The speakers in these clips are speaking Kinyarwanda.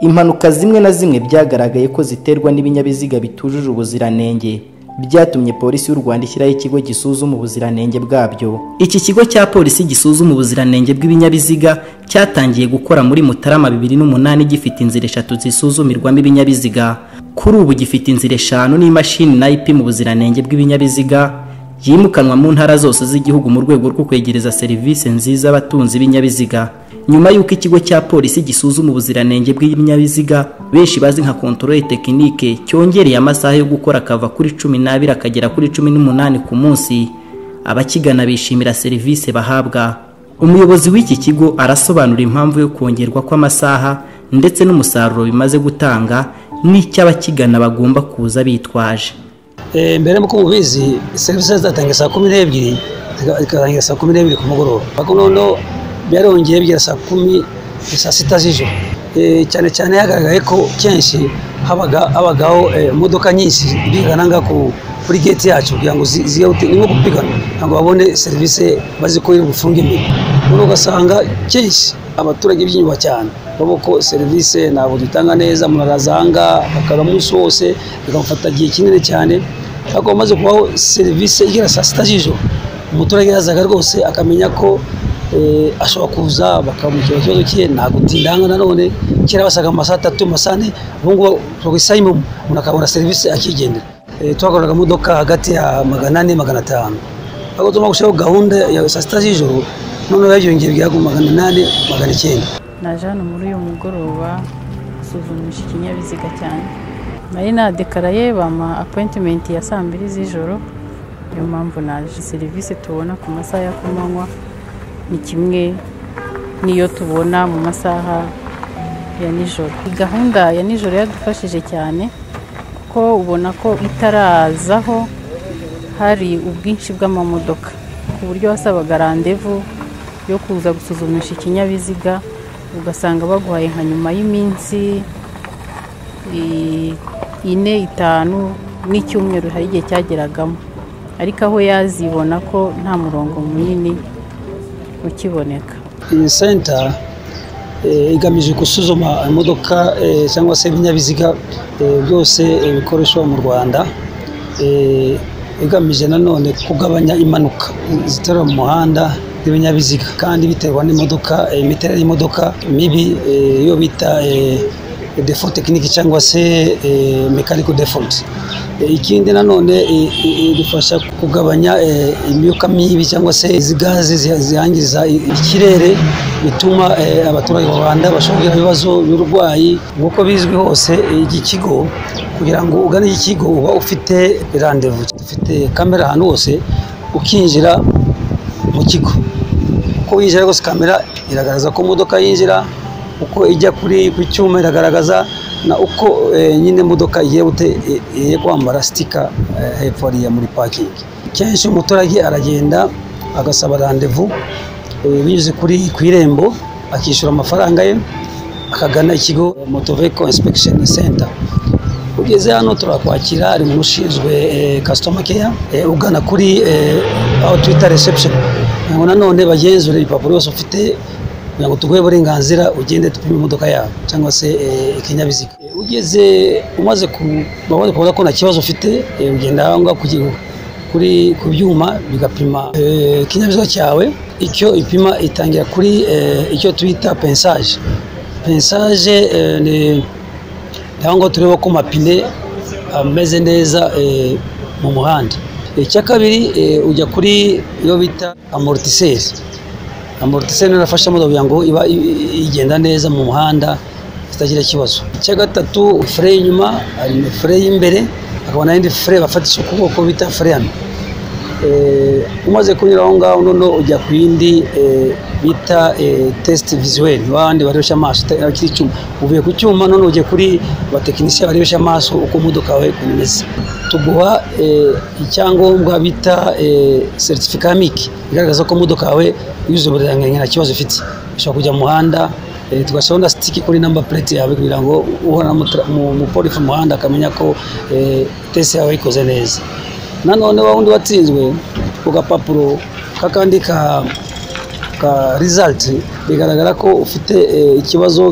Impanuka zimwe na zimwe byagaragaye ko ziterwa n'ibinyabiziga bitujuje ubuziranenge, byatumye polisi y'u Rwanda ishyiraho ikigo gisuzuma ubuziranenge bwabyo. Iki kigo cya polisi gisuzuma ubuziranenge bw'ibinyabiziga cyatangiye gukora muri Mutarama 2008 gifite inzira 3 zisuzumirwamo ibinyabiziga. Kuri ubu gifite inzira 5 n'imashini nayo ipima ubuziranenge bw'ibinyabiziga yimukanwa mu ntara zose z'igihugu mu rwego rwo kwegereza serivisi nziza abatunzi b'ibinyabiziga. Nyuma y'uko ikigo cya polisi gisuzuma ubuziranenge bw'ibinyabiziga benshi bazi nka controle technique cyongereye amasaha yo gukora akava kuri 12 akagera kuri 18 ku munsi, abakigana bishimira serivisi bahabwa. Umuyobozi w'iki kigo arasobanura impamvu yo kongerwa kw'amasaha ndetse n'umusaruro bimaze gutanga n'icy'abakigana bagomba kuza bitwaje. Mbere muko mubizi serivisi zatangiye saa 12 zikarangira saa 12 ku mugoroba. Bakonono byarongeye bya saa 10 saa 6 z'ijoro. Cyane cyane yagaragaye ko kenshi habagaho imodoka nyinshi bigananga kuri gate yacu kugira ngo ziyute nimo kupigana ngo babone serivisi bazikorera gufunga imirimo. Uno gasanga kenshi abaturage by'inyuma cyane baboko serivisi nabo dutanga neza munarazanga bakara munsi wose bikamufata gihe kinini cyane. Ako maze kubaho serivisi igera saa 6 z'ijoro, umuturage yazaga rwose akamenya ko ashobora kuza bakamukira ikibazo cye nta gutindanga. Nanone kera basaga amasaha 3 masane bungu twagisayimo munakabona serivisi akigendera. Twakoraga modoka hagati ya 400 500. Ako tuma gushaho gahunda ya saa 6 z'ijoro none yajyongeye byago 800 900. Najana muri uyu mugoroba gusuzumisha ikinyabiziga cyane. Nari nadekaraye bama appointment ya saa 2 z'ijoro. Niyo mpamvu naje. Serivisi tubona ku masaha ya kumanywa ni kimwe niyo tubona mu masaha ya nijoro. Gahunda ya nijoro yadufashije cyane ko ubona ko itarazaho hari ubwinshi bw'amamodoka ku buryo wasabaga rendezvous yo kuza gusuzumisha ikinyabiziga ugasanga baguhaye nka nyuma y'iminsi 4 5 n'icyumweru hari igihe cyageragamo, ariko aho yazibona ko nta murongo munini ukiboneka. Iyi center igamije gusuzuma imodoka cyangwa se ibinyabiziga byose bikoreshwa mu Rwanda, igamije nanone kugabanya impanuka zitera mu muhanda n'ibinyabiziga kandi biterwa n'imodoka, imiterere y'imodoka mibi yo bita default technique cyangwa se mechanical default. Ikindi nanone idufasha kugabanya imyuka mibi cyangwa se izigazi zihangiza ikirere bituma abaturage mu Rwanda bashobora ibibazo by'urwayi. Nk'uko bizwi hose iki kigo kugira ngo ugane iki kigo uba ufite rendezvous, ufite kamera hano hose ukinjira mu kigo. Uko winjira gose kamera iragaragaza ko modoka yinjira, uko ijya kuri ku cyuma iragaragaza na uko nyine modoka igiye kwambara sticker hepfo ya muri parking. Kenshi umuturage aragenda agasaba rendezvous binyuze kuri kwirembo akishyura amafaranga ye akagana ikigo Motor Vehicle Inspection Center. Ugeze hano turakwakira ari mu ushinzwe customer care ugana kuri aho twita reception. Nanone bagenzura ibipapuro byose ufite kugira ngo tuguhe uburenganzira ugende tupime imodoka yawe cyangwa se ikinyabiziga. Ugeze umaze kubona ko nta kibazo ufite ugenda aho kuri ku byuma bigapima ikinyabiziga cyawe. Icyo ipima itangira kuri icyo twita pensage. Pensage ni aho tureba ko mapine ameze neza mu muhanda. Icya kabiri ujya kuri iyo bita amortisseur. Amortisseur nafasha modoka kugira ngo iba igenda neza mu muhanda zitagira ikibazo. Icya gatatu frein inyuma, ari frein imbere, akabona indi frein bafatisha ukuboko bita frein. Umaze kunyura aho ngaho none ujya ku yindi bita test visuel, bandi barebesha amaso akiri cyuma. Uvuye ku cyuma none ujye kuri abatekinisiye barebesha amaso uko modoka yawe imeze. Tuguha icyangombwa bita certificat MIC igaragaza ko modoka yawe yuzuye uburenganzira nta kibazo ifite. Ushobora kujya mu muhanda tugashyiraho stick kuri number plate yawe kugira ngo uhora mu polisi mu muhanda akamenya ko test yawe ikoze neza. Nanone wundi watsinzwe ugapapuro kakandi ka result bigaragara ko ufite ikibazo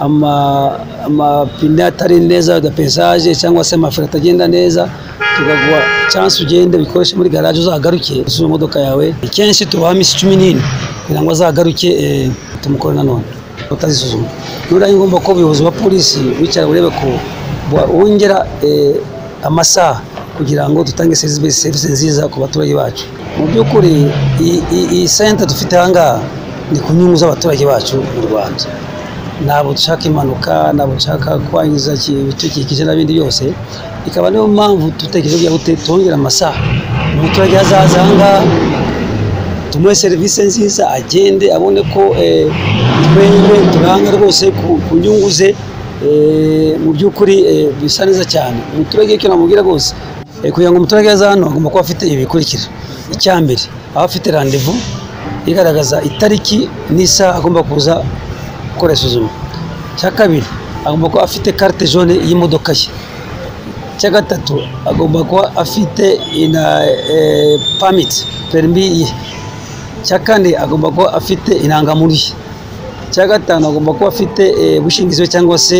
amapine atari neza adapesaje cyangwa se amaferi atagenda neza, tukaguha chance ugende bikoreshe muri garage uzagaruke usuzuma imodoka yawe. Kenshi tubaha iminsi 14 kugira ngo azagaruke tumukore nanone utazisuzuma. Nuri ngomba ko ubuyobozi bwa polisi bicara urebe ko wongera amasaha kugira ngo dutange service nziza ku baturage bacu. Mu by'ukuri iyi center dufite hanga ni ku nyungu z'abaturage bacu mu Rwanda. Ntabwo dushaka impanuka, ntabwo dushaka kwangiza ibidukikije n'ibindi byose. Ikaba niyo mpamvu dutekereje kugira ngo twongere amasaha umuturage azaza hanga tumuhe serivisi nziza, agende abone ko twebwe turanga rwose ku nyungu ze. Mu by'ukuri bisa neza cyane. Umuturage icyo namubwira rwose kugira ngo umuturage aza hano agomba kuba afite ibikurikira. Icyambere aba afite rendez-vous igaragaza itariki n'isaha agomba kuza gukora isuzuma. Cya kabiri agomba kuba afite carte jaune y'imodoka ye. Cya gatatu agomba kuba afite permit permis ye. Cya kane agomba kuba afite inangamuntu ye. Cya gatanu agomba kuba afite ubwishingizi cyangwa se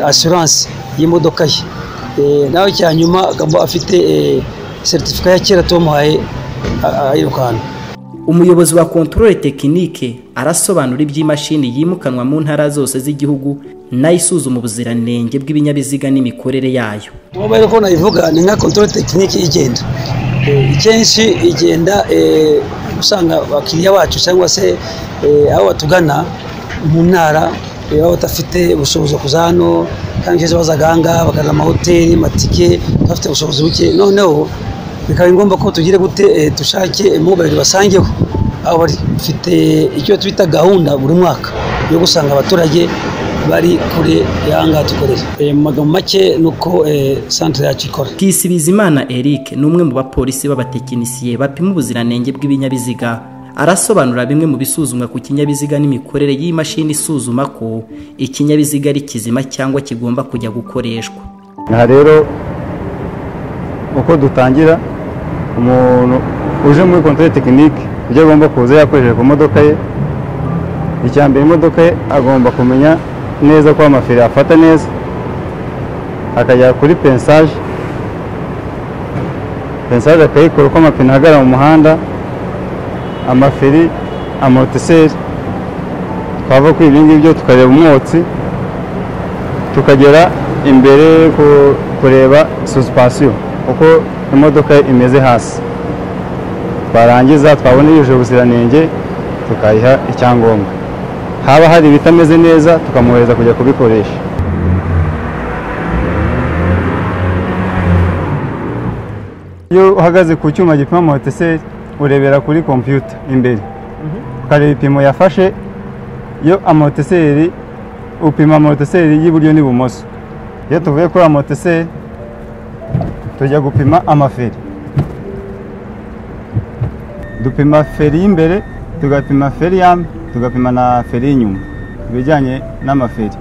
assurance y'imodoka ye. Naho cya nyuma agomba afite certificat ya kera tumuhaye ayirukana. Umuyobozi wa controle technique arasobanura iby'imashini yimukanwa mu ntara zose z'igihugu n'ayisuzuma ubuziranenge bw'ibinyabiziga n'imikorere yayo. Mobile ko nayivuga ni nka controle technique igenda. Ikenshi igenda usanga abakiriya bacu cyangwa se aho batugana mu ntara baba batafite ubushobozi kuza hano, kandi cyo bazaganga bakana amahoteli matike bafite ubushobozi buke. Noneho bikaba ngombwa ko tugire gute dushake mobile basangeho aho bari. Dufite icyo twita gahunda buri mwaka yo gusanga abaturage bari kure yanga tukorera. Mu magambo make nuko centre yacu ikora. Kisibizimana Eric ni umwe mu bapolisi b'abatekinisiye bapima ubuziranenge bw'ibinyabiziga. Arasobanura bimwe mu bisuzumwa ku kinyabiziga n'imikorere y'imashini isuzuma ko ikinyabiziga ari kizima cyangwa kigomba kujya gukoreshwa. Aha rero uko dutangira, umuntu uje muri controle technique ibyo agomba kuza yakoresheje ku modoka ye. Icyambere imodoka ye agomba kumenya neza ko amaferi afata neza, akajya kuri pensage akayikora uko amapine ahagarara mu muhanda, amaferi, amortisseur. Twava kuri ibi ngibyo tukareba umwotsi, tukagera imbere kureba suspension uko imodoka imeze hasi. Twarangiza twabona yuje ubuziranenge tukayiha icyangombwa. Haba hari ibitameze neza tukamuhereza kujya kubikoresha. Iyo uhagaze ku cyuma gipima amortisseur urebera kuri computer imbere, ukareba ipimo yafashe. Iyo amortisseur upima amortisseur y'iburyo n'ibumoso. Iyo tuvuye kuri amortisseur tujya gupima amaferi. Dupima feri y'imbere, tugapima feri yamwe, tugapima na feri y'inyuma ibijyanye n'amaferi.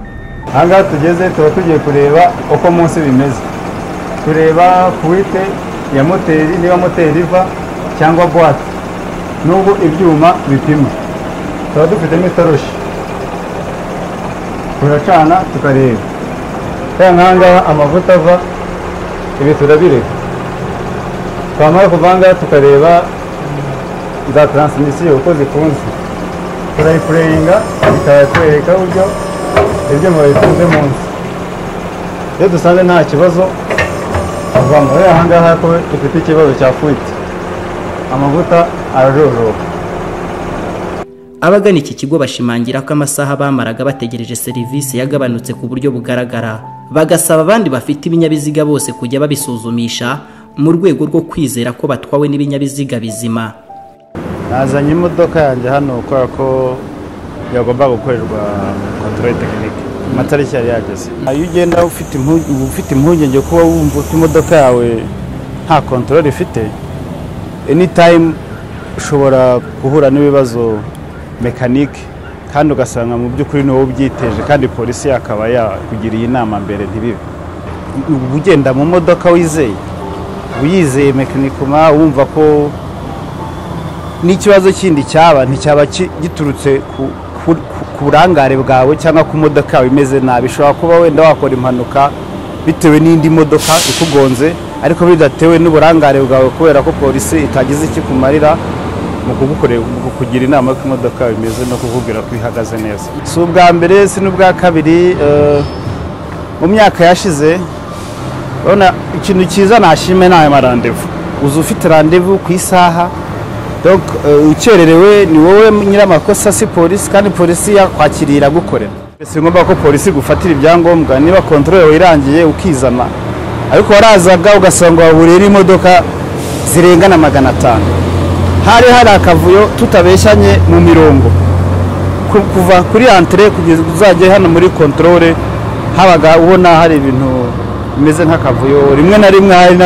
Aha tugeze tuba tugiye kureba uko munsi bimeze. Tureba fuite ya moteri, niba moteri iva cyangwa boîte, n'ubwo ibyuma bipima. Tuba dufitemo itoroshi, turacana tukareba. Nk'ahangaha amavuta ava, ibi turabireka. Twamara kuvanga tukareba za transmission uko zifunze. Turayipureyinga bikatwereka uburyo ibyuma bifunze munsi. Iyo dusanze nta kibazo avamo. Ahangaha ko dufite ikibazo cya fuite, amavuta arajojoka. Abagana iki kigo bashimangira ko amasaha bamaraga bategereje serivisi yagabanutse ku buryo bugaragara. Bagasaba abandi bafite ibinyabiziga bose kujya babisuzumisha mu rwego rwo kwizera ko batwawe n'ibinyabiziga bizima. Nazanye imodoka yanjye hano kubera ko yagomba gukorerwa controle technique. Amatariki yari yageze. Iyo ugenda ufite impungenge kuba wumva ko imodoka yawe nta controle ifite, anytime ushobora guhura n'ibibazo mekanike kandi ugasanga mu by'ukuri niwo ubyiteje, kandi polisi yakaba yakugiriye inama mbere ntibibe. Ugenda mu modoka wizeye mekanike wumva ko n'ikibazo kindi cyaba nticyaba giturutse ku ku burangare bwawe cyangwa ku modoka yawe imeze nabi. Ushobora kuba wenda wakora impanuka bitewe n'indi modoka ikugonze, ariko bidatewe n'uburangare bwawe kubera ko polisi itagize iki kumarira mu kukugira inama ko imodoka yawe imeze no kukubwira ko ihagaze neza. Si ubwa mbere si n'ubwa kabiri, mu myaka yashize urabona ikintu cyiza nashime ni aya marandevu. Uza ufite randevu ku isaha, donc ukererewe ni wowe nyiramakosa si polisi, kandi polisi yakwakirira gukorera. Si ngombwa ko polisi gufatira ibyangombwa, niba controle yawe irangiye ukizana, ariko warazaga ugasanga wahuriye n'imodoka zirenga na 500. Hari akavuyo tutabeshyanye mu mirongo kuva kuri entrée kugeza uzajye hano muri controle, habaga ubona hari ibintu bimeze nk'akavuyo. Rimwe na rimwe hari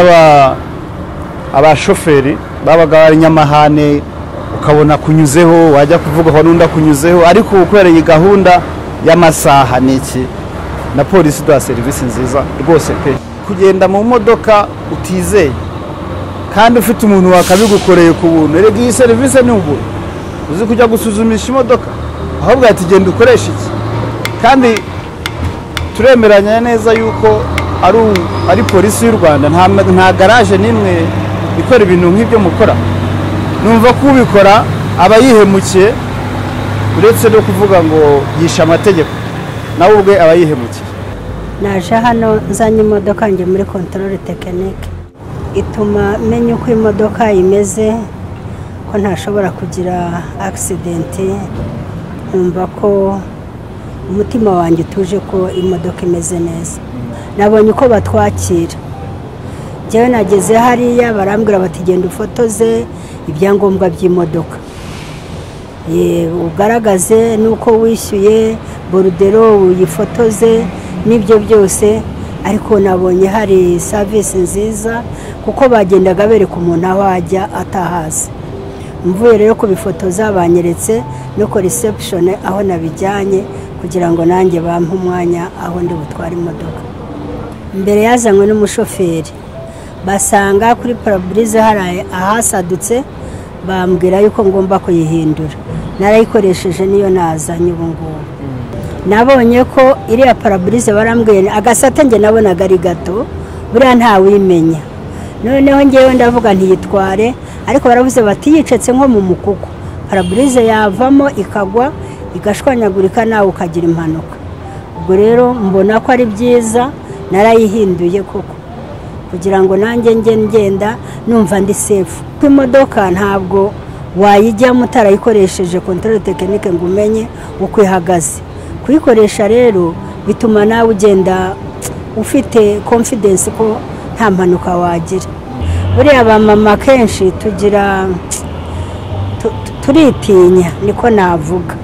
abashoferi babaga bari nyamahane, ukabona kunyuzeho wajya kuvuga ko n'unda kunyuzeho, ariko kubera iyi gahunda y'amasaha n'iki na polisi duha serivisi nziza rwose pe. Kugenda mu modoka utizeye kandi ufite umuntu wakabigukoreye ku buntu, erega iyi serivisi ni ubuntu. Uzi kujya gusuzumisha imodoka, ahubwo ati genda ukoresha iki. Kandi turemeranya neza yuko ari polisi y'u Rwanda, nta garage nimwe ikora ibintu nk'ibyo mukora. Numva ko ubikora aba yihemukiye, uretse no kuvuga ngo yisha amategeko, nawe ubwe aba yihemukiye. Naje hano nzanye imodoka nje muri controle technique, ituma menya uko imodoka imeze, ko ntashobora kugira accident. Numva ko umutima wanjye tuje ko imodoka imeze neza. Nabonye uko batwakira, jewe nageze hariya barambwira bati genda ufotoze ibyangombwa by'imodoka, ugaragaze nuko wishyuye borudero uyifotoze n'ibyo byose. Ariko nabonye hari service nziza, kuko bagendaga bereka umuntu aho ajya atahazi. Mvuye rero kubifotoza banyeretse no ko reception aho nabijyanye, kugira ngo nanjye bampe umwanya aho ndi butwara imodoka. Mbere yazanywe n'umushoferi, basanga kuri parabrise hari ahasadutse, bambwira yuko ngomba kuyihindura. Narayikoresheje niyo nazanye ubu ngubu. Nabonye ko iriya parabrise barambwiye agasate nge nabonaga ari gato, buriya ntawimenya. Noneho ngewe ndavuga ntiyitware, ariko baravuze bati yicetse nko mu mukuku, parabrise yavamo ikagwa igashwanyagurika nawe ukagira impanuka. Ubwo rero mbona ko ari byiza, narayihinduye koko kugira ngo nanjye ngenda numva ndi safe. Ku imodoka ntabwo wayijyamo utarayikoresheje controle technique ngo umenye uko ihagaze. Kuyikoresha rero bituma nawe ugenda ufite confidence ko nta mpanuka wagira. Buriya abamama kenshi turitinya, niko navuga.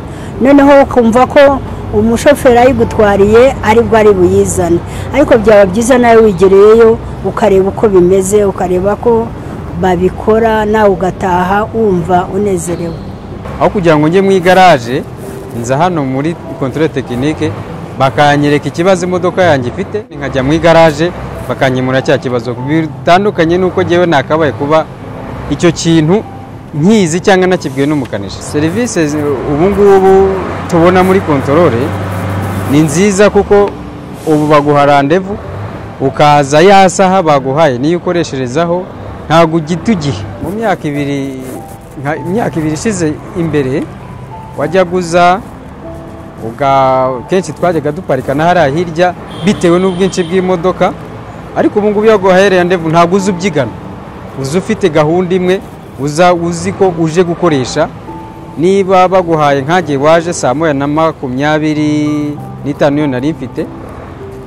Noneho ukumva ko umushoferi ayigutwariye aribwo ari buyizane, ariko byaba byiza nawe wigereyeyo ukareba uko bimeze, ukareba ko babikora, nawe ugataha wumva unezerewe. Aho kugira ngo njye mu igaraje, nza hano muri controle technique bakanyereka ikibazo imodoka yanjye ifite, nkajya mu igaraje bakanyemura cya kibazo. Bitandukanye nuko jewe nakabaye kuba icyo kintu nkizi cyangwa nakibwiwe n'umukanishi. Service ubu ngubu tubona muri controle ni nziza, kuko ubu baguha randevu ukaza yasaha baguhaye niyo ukoresherezaho, ntago ugitugihe. Mu myaka ibiri ishize imbere wajyaguza kenshi twajyaga duparika na hariya hirya bitewe n'ubwinshi bw'imodoka, ariko ubu ngubu yaguhaye randevu ntago uzi ubyigana, uzi ufite gahunda imwe, uzi ko uje gukoresha. Niba baguhaye nkagiye waje saa 1:25 yo nari mfite,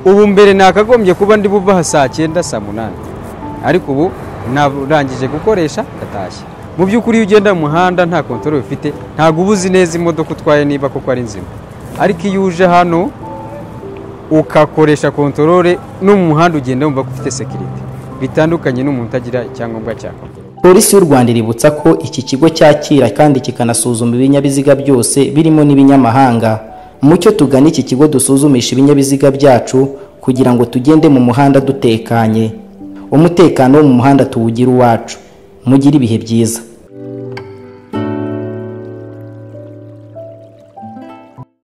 ubu mbere nakagombye kuba ndi buva saa 9 saa 8, ariko ubu narangije gukoresha gatashye. Mu by'ukuri iyo ugenda mu muhanda nta control ufite, ntago ubuzi neza imodoka utwaye niba koko ari nzima. Ariko iyo uje hano ukakoresha control no mu muhanda ugenda wumva ko ufite security, bitandukanye n'umuntu utagira icyangombwa cya control. Polisi y'u Rwanda iributsa ko iki kigo cyakira kandi kikanasuzuma ibinyabiziga byose birimo n'ibinyamahanga. Mucyo tugana iki kigo dusuzumisha ibinyabiziga byacu kugira ngo tugende mu muhanda dutekanye. Umutekano wo mu muhanda tuwugira uwacu. Mugire ibihe byiza.